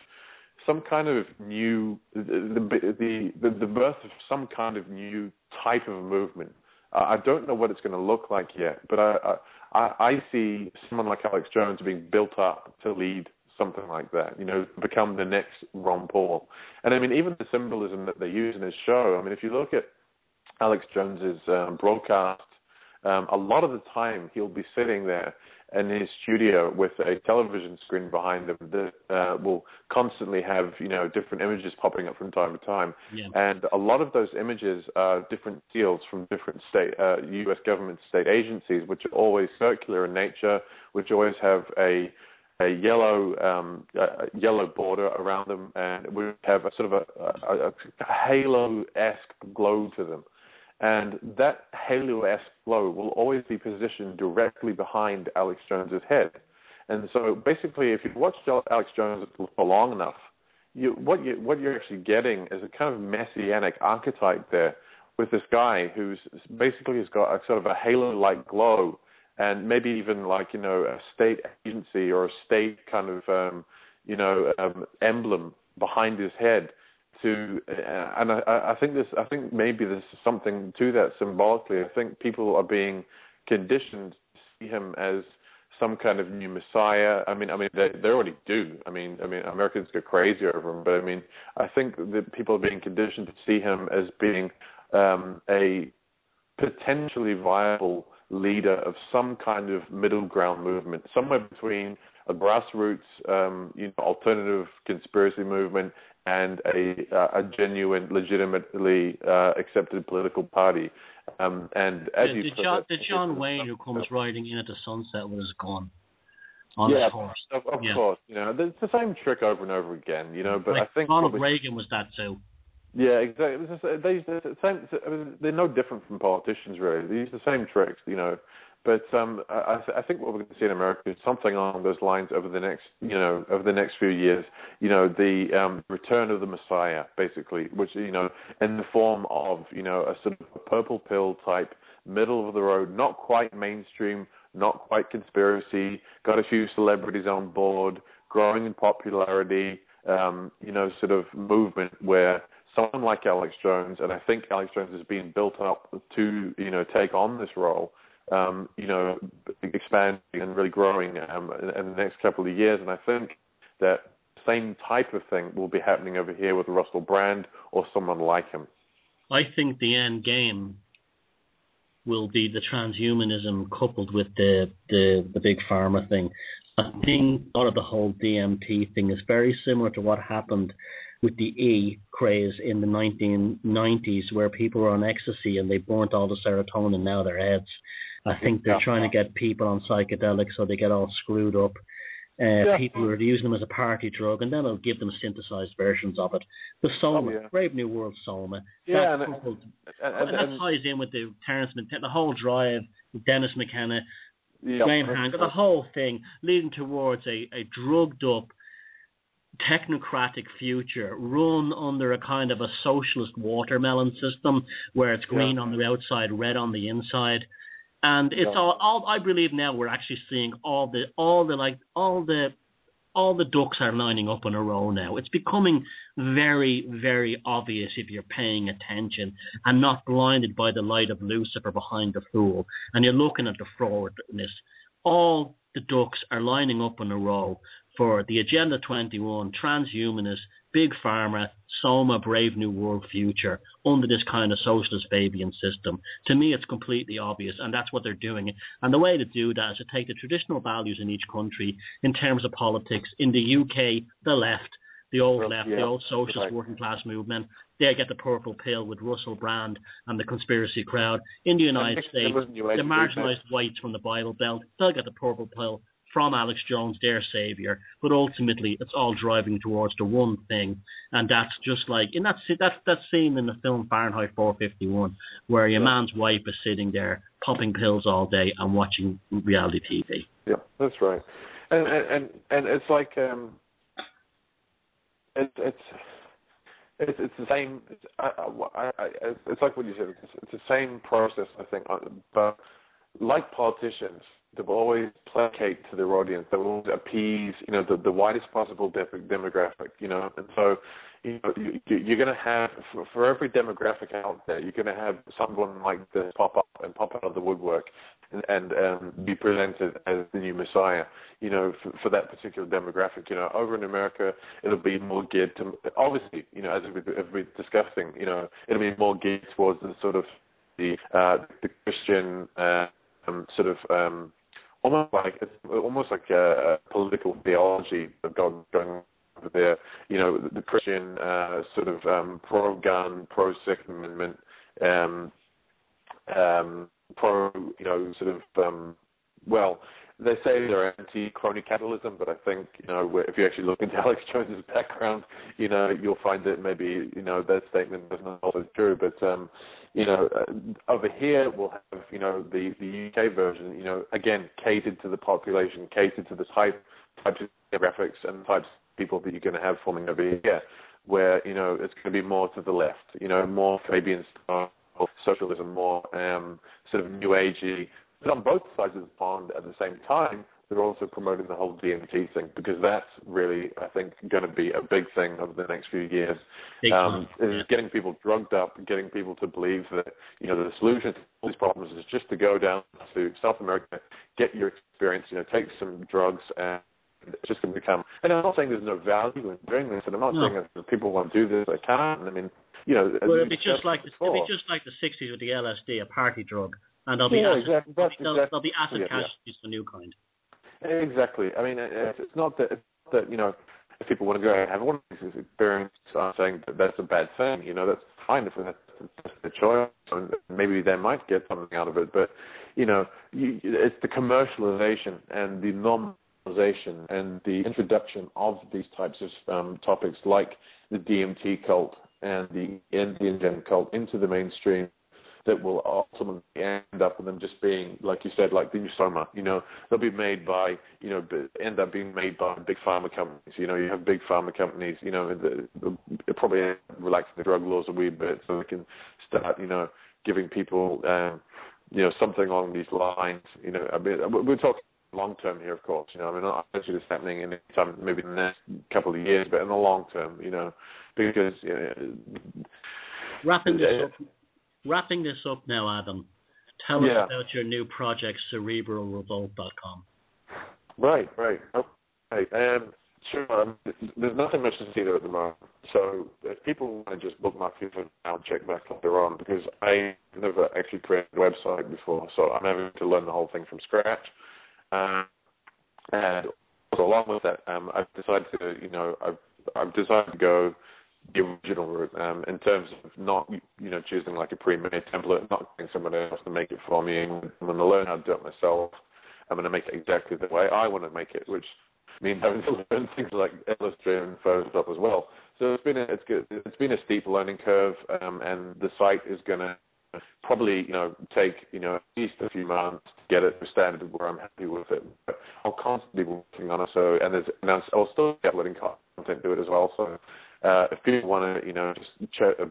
new the birth of some kind of new type of movement. I don't know what it's going to look like yet, but I see someone like Alex Jones being built up to lead something like that, become the next Ron Paul. And I mean, even the symbolism that they use in his show, I mean, if you look at Alex Jones's broadcast, a lot of the time he'll be sitting there in his studio with a television screen behind him that will constantly have, different images popping up from time to time. Yeah. And a lot of those images are different seals from different U.S. government state agencies, which are always circular in nature, which always have a yellow border around them, and we have a sort of a halo-esque glow to them. And that halo-esque glow will always be positioned directly behind Alex Jones's head. And so basically, if you watch Alex Jones for long enough, what you're actually getting is a kind of messianic archetype there with this guy who's basically has got a sort of a halo-like glow, and maybe even like, a state agency or a state kind of, emblem behind his head. And I think maybe there's something to that symbolically. I think people are being conditioned to see him as some kind of new messiah. I mean, they already do. I mean, Americans go crazy over him, but I mean, I think that people are being conditioned to see him as being a potentially viable leader of some kind of middle ground movement, somewhere between a grassroots, alternative conspiracy movement and a genuine, legitimately accepted political party. And as the John Wayne who comes riding in at the sunset with his gun on his horse. Of course, it's the same trick over and over again, But like I think Ronald Reagan was that too. Yeah, exactly. They're no different from politicians, really. They use the same tricks, But I think what we're going to see in America is something along those lines over the next few years. The return of the Messiah, basically, which in the form of a sort of a purple pill type, middle of the road, not quite mainstream, not quite conspiracy. Got a few celebrities on board, growing in popularity. Sort of movement where someone like Alex Jones, and I think Alex Jones has been built up to take on this role. Expanding and really growing in the next couple of years. And I think that same type of thing will be happening over here with Russell Brand or someone like him. I think the end game will be the transhumanism coupled with the big pharma thing. I think a lot of the whole DMT thing is very similar to what happened with the E craze in the 1990s, where people were on ecstasy and they burnt all the serotonin out of their heads. I think they're trying to get people on psychedelics so they get all screwed up. People are using them as a party drug, and then they'll give them synthesized versions of it. The Soma, Brave New World Soma. That ties in with the Terrence McKenna, the whole drive, Dennis McKenna, Graham Hancock, the whole thing leading towards a drugged up, technocratic future run under a kind of a socialist watermelon system where it's green on the outside, red on the inside. And it's all I believe now we're actually seeing all the ducks are lining up in a row now. It's becoming very, very obvious if you're paying attention and not blinded by the light of Lucifer behind the fool. And you're looking at the forwardness. All the ducks are lining up in a row for the Agenda 21, transhumanists, big pharma, Soma, Brave New World future under this kind of socialist Fabian system. To me, it's completely obvious, and that's what they're doing. And the way to do that is to take the traditional values in each country in terms of politics. In the UK, the left, the old left, the old socialist working class movement, they get the purple pill with Russell Brand and the conspiracy crowd. In the United States, the marginalized whites from the Bible Belt, they'll get the purple pill from Alex Jones, their savior, but ultimately it's all driving towards the one thing, and that's just like in that scene in the film Fahrenheit 451, where your man's wife is sitting there popping pills all day and watching reality TV. Yeah, that's right, and it's like it's the same. It's like what you said. It's the same process, I think. But like politicians, they will always placate to their audience. They will always appease, the widest possible demographic, And so, you're going to have for every demographic out there, you're going to have someone like this pop out of the woodwork, and be presented as the new Messiah, for that particular demographic. Over in America, it'll be more geared to, obviously, as we're discussing, it'll be more geared towards the sort of the Christian almost like a political theology going on over there. The Christian pro-gun, pro-Second Amendment, they say they're anti-crony capitalism, but I think, if you actually look into Alex Jones's background, you'll find that maybe, that statement is not always true. But, over here we'll have, the UK version, again, catered to the population, catered to the types of demographics and types of people that you're going to have forming over here, where, it's going to be more to the left, more Fabian style socialism, more sort of new agey. But on both sides of the pond at the same time, they're also promoting the whole DMT thing, because that's really, I think, going to be a big thing over the next few years. Is getting people drugged up, getting people to believe that, the solution to all these problems is just to go down to South America, get your experience, take some drugs, and it's just going to become. And I'm not saying there's no value in doing this, and I'm not saying that people want to do this, they can't. I mean, it'd be just like the 60s with the LSD, a party drug. And there'll be acid casualties for new kind. Exactly. I mean, it's not that if people want to go and have one of these experiences, I'm saying that that's a bad thing. That's fine if that's the choice, and maybe they might get something out of it. But it's the commercialization and the normalization and the introduction of these types of topics, like the DMT cult and the Indian cult, into the mainstream, that will ultimately end up with them just being, like you said, like the new soma. They'll be made by, end up being made by big pharma companies. You have big pharma companies, they'll probably relax the drug laws a wee bit so they can start, giving people, something along these lines. We're talking long term here, of course. I mean, not actually this happening in some, maybe in the next couple of years, but in the long term, because Wrapping this up now, Adam, tell us about your new project, cerebralrevolt.com. Right. Okay. Sure. There's nothing much to see there at the moment. So if people want to just bookmark it for now and check back later on, because I never actually created a website before, so I'm having to learn the whole thing from scratch. And along with that, I've decided to go the original route, in terms of not, choosing like a pre-made template, not getting someone else to make it for me. I'm going to learn how to do it myself. I'm going to make it exactly the way I want to make it, which means having to learn things like Illustrator and Photoshop as well. So it's been a steep learning curve, and the site is going to probably, take, at least a few months to get it to a standard where I'm happy with it. But I'll constantly be working on it. So, I'll still be uploading content to it as well. So, if people want to, just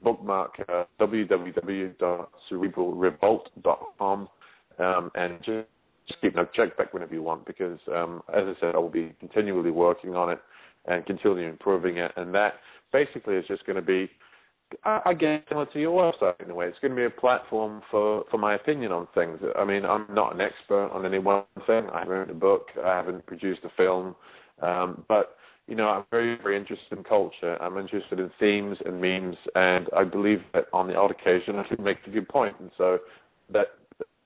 bookmark www.cerebralrevolt.com, and just keep check back whenever you want, because as I said, I will be continually working on it and continually improving it, and that basically is just going to be, I guess, similar to your website in a way. It's going to be a platform for my opinion on things. I mean, I'm not an expert on any one thing. I haven't written a book. I haven't produced a film, but I'm very, very interested in culture. I'm interested in themes and memes, and I believe that on the odd occasion I should make a good point. And so that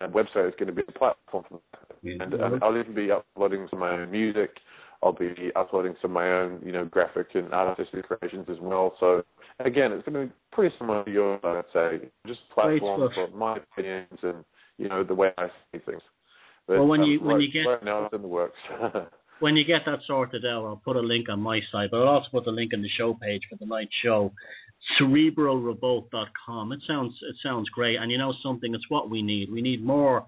website is going to be a platform for that. And I'll even be uploading some of my own music. I'll be uploading some of my own, graphic and artistic creations as well. So again, it's going to be pretty similar to yours, I'd say. Just a platform for my opinions and, the way I see things. But when you get right now, it's in the works. When you get that sorted out, I'll put a link on my site, but I'll also put the link on the show page for the night show, cerebralrevolt.com. It sounds great, and something, it's what we need. We need more.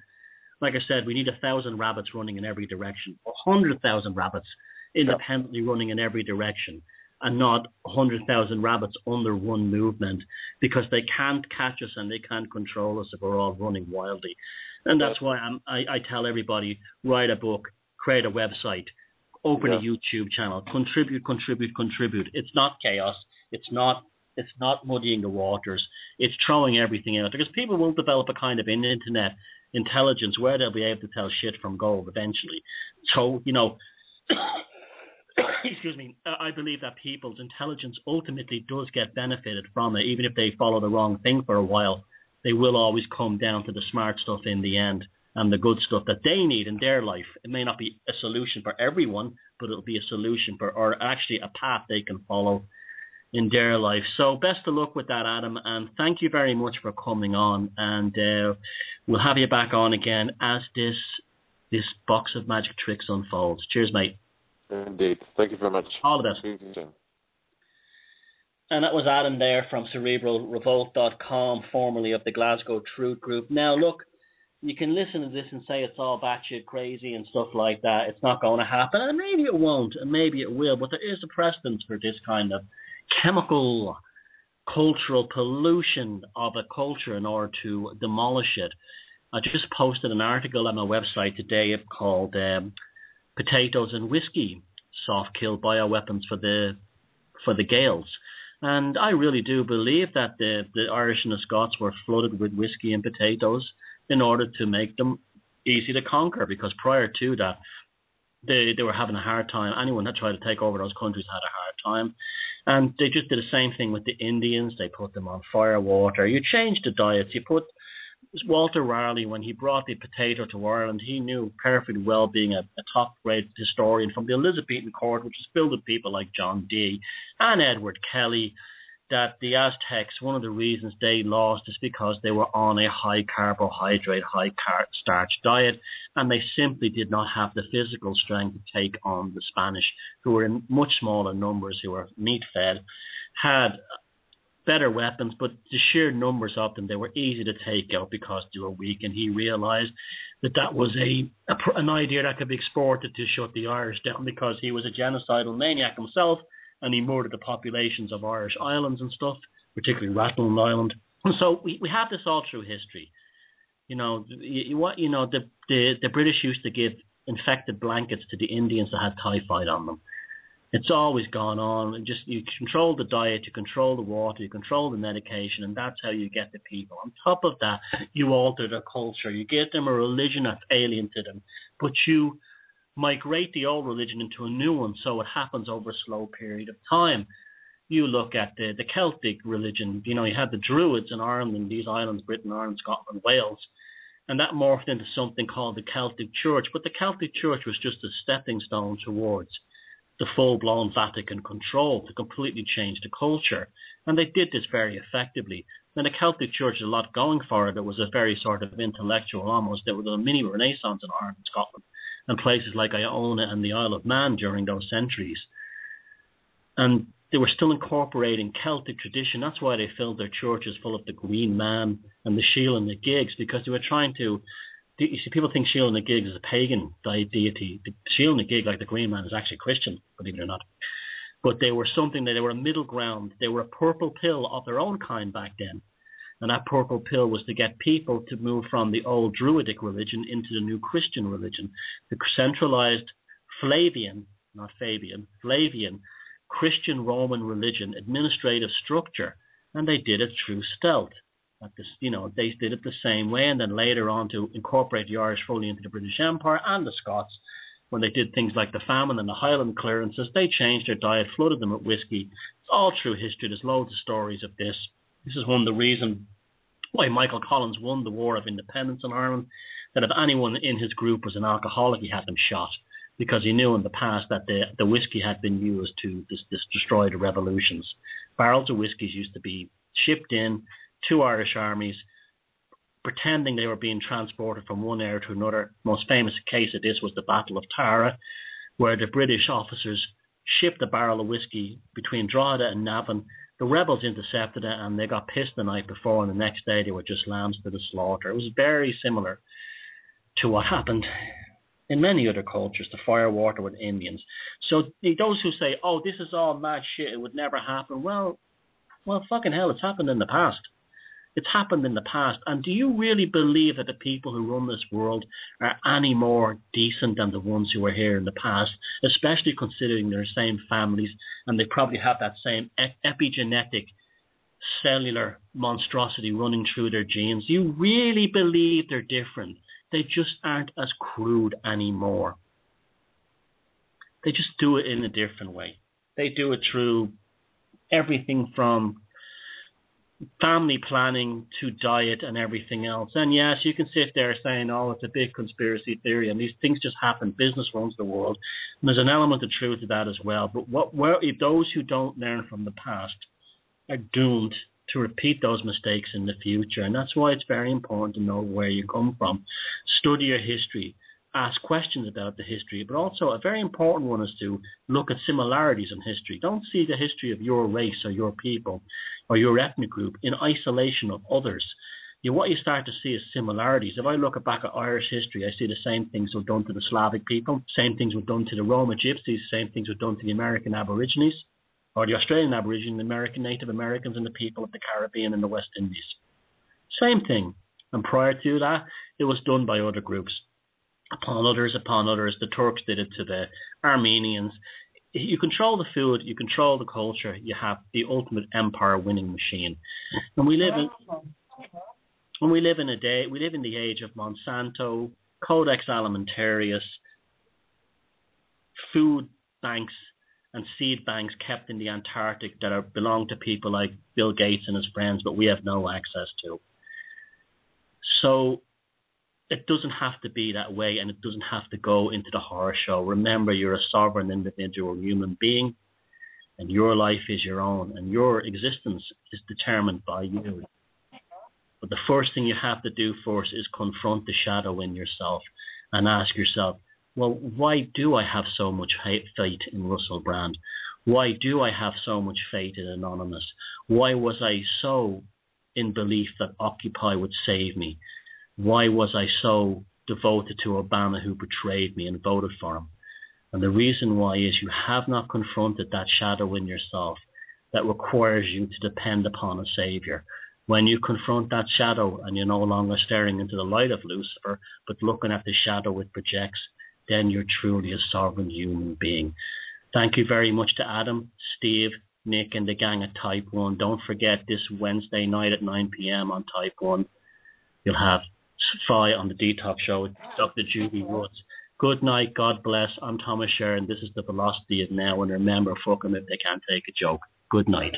Like I said, we need 1,000 rabbits running in every direction, 100,000 rabbits independently running in every direction. and not 100,000 rabbits under one movement, because they can't catch us and they can't control us if we're all running wildly. And that's why I tell everybody, write a book, create a website, open a YouTube channel, contribute. It's not chaos. It's not muddying the waters. It's throwing everything out, because people will develop a kind of internet intelligence where they'll be able to tell shit from gold eventually. So, excuse me, I believe that people's intelligence ultimately does get benefited from it. Even if they follow the wrong thing for a while, they will always come down to the smart stuff in the end and the good stuff that they need in their life. It may not be a solution for everyone, but it'll be a solution or actually a path they can follow in their life. So best of luck with that, Adam, and thank you very much for coming on, and we'll have you back on again as this box of magic tricks unfolds. Cheers, mate. Indeed. Thank you very much. All the best. And that was Adam there from CerebralRevolt.com, formerly of the Glasgow Truth Group. Now, look, you can listen to this and say it's all batshit crazy and stuff like that. It's not going to happen, and maybe it won't, and maybe it will, but there is a precedent for this kind of chemical, cultural pollution of a culture in order to demolish it. I just posted an article on my website today called Potatoes and Whiskey, Soft-Kill Bioweapons for the Gaels. And I really do believe that the Irish and the Scots were flooded with whiskey and potatoes in order to make them easy to conquer, because prior to that, they were having a hard time. Anyone that tried to take over those countries had a hard time. And they just did the same thing with the Indians. They put them on fire water. You changed the diets. You put Walter Raleigh, when he brought the potato to Ireland, he knew perfectly well, being a top-grade historian from the Elizabethan court, which was filled with people like John Dee and Edward Kelly, that the Aztecs, one of the reasons they lost is because they were on a high-carbohydrate, high-starch diet, and they simply did not have the physical strength to take on the Spanish, who were in much smaller numbers, who were meat-fed, had better weapons, but the sheer numbers of them, they were easy to take out because they were weak, and he realized that was an idea that could be exported to shut the Irish down, because he was a genocidal maniac himself, and he murdered the populations of Irish islands and stuff, particularly Rathlin Island. And so we have this all through history. The British used to give infected blankets to the Indians that had typhoid on them. It's always gone on. You control the diet, you control the water, you control the medication, and that's how you get the people. On top of that, you alter their culture. You get them a religion that's alien to them, but you migrate the old religion into a new one, so it happens over a slow period of time. You look at the Celtic religion. You had the Druids in Ireland, these islands, Britain, Ireland, Scotland, Wales, and that morphed into something called the Celtic Church. But the Celtic Church was just a stepping stone towards the full-blown Vatican control to completely change the culture. And they did this very effectively. And the Celtic Church had a lot going for it. It was a very sort of intellectual, almost, there was a mini Renaissance in Ireland, Scotland, and places like Iona and the Isle of Man during those centuries. And they were still incorporating Celtic tradition. That's why they filled their churches full of the Green Man and the Shiel and the Gigs, because they were trying to... You see, people think Shiel and the Gigs is a pagan deity. The Shiel and the Gig, like the Green Man, is actually Christian, believe it or not. But they were something that they were a middle ground. They were a purple pill of their own kind back then. And that purple pill was to get people to move from the old Druidic religion into the new Christian religion. The centralized Flavian Christian Roman religion administrative structure, and they did it through stealth. They did it the same way, and then later on to incorporate the Irish fully into the British Empire and the Scots, when they did things like the famine and the Highland clearances, they changed their diet, flooded them with whiskey. It's all through history. There's loads of stories of this. This is one of the reasons why Michael Collins won the War of Independence in Ireland, that if anyone in his group was an alcoholic, he had them shot, because he knew in the past that the whiskey had been used to destroy the revolutions. Barrels of whiskies used to be shipped in to Irish armies, pretending they were being transported from one area to another. Most famous case of this was the Battle of Tara, where the British officers shipped a barrel of whiskey between Drogheda and Navan. The rebels intercepted it, and they got pissed the night before, and the next day they were just lambs to the slaughter. It was very similar to what happened in many other cultures, the fire water with Indians. So those who say, oh, this is all mad shit, it would never happen, well, fucking hell, it's happened in the past. It's happened in the past. And do you really believe that the people who run this world are any more decent than the ones who were here in the past, especially considering their same families and they probably have that same epigenetic cellular monstrosity running through their genes? Do you really believe they're different? They just aren't as crude anymore. They just do it in a different way. They do it through everything from family planning to diet and everything else. And yes, you can sit there saying, oh, it's a big conspiracy theory and these things just happen. Business runs the world. And there's an element of truth to that as well. But if those who don't learn from the past are doomed to repeat those mistakes in the future. And that's why it's very important to know where you come from. Study your history. Ask questions about the history, but also a very important one is to look at similarities in history. Don't see the history of your race or your people or your ethnic group in isolation of others. What you start to see is similarities. If I look back at Irish history, I see the same things were done to the Slavic people, same things were done to the Roma Gypsies, same things were done to the American Aborigines, or the Australian Aborigines, the American Native Americans, and the people of the Caribbean and the West Indies. Same thing. And prior to that, it was done by other groups. Upon others. The Turks did it to the Armenians. You control the food, you control the culture, you have the ultimate empire-winning machine. And we live in the age of Monsanto, Codex Alimentarius, food banks and seed banks kept in the Antarctic that belong to people like Bill Gates and his friends, but we have no access to. So it doesn't have to be that way, and it doesn't have to go into the horror show. Remember, you're a sovereign individual human being, and your life is your own, and your existence is determined by you. But the first thing you have to do first is confront the shadow in yourself and ask yourself, well, why do I have so much faith in Russell Brand? Why do I have so much faith in Anonymous? Why was I so in belief that Occupy would save me? Why was I so devoted to Obama, who betrayed me, and voted for him? And the reason why is you have not confronted that shadow in yourself that requires you to depend upon a savior. When you confront that shadow and you're no longer staring into the light of Lucifer, but looking at the shadow it projects, then you're truly a sovereign human being. Thank you very much to Adam, Steve, Nick, and the gang at Type 1. Don't forget this Wednesday night at 9 p.m. on Type 1. You'll have Fi on the Detox Show with Dr. Judy Woods. Good night, God bless. I'm Thomas Sheridan. This is the Velocity of Now, and remember, fuck them if they can't take a joke. Good night.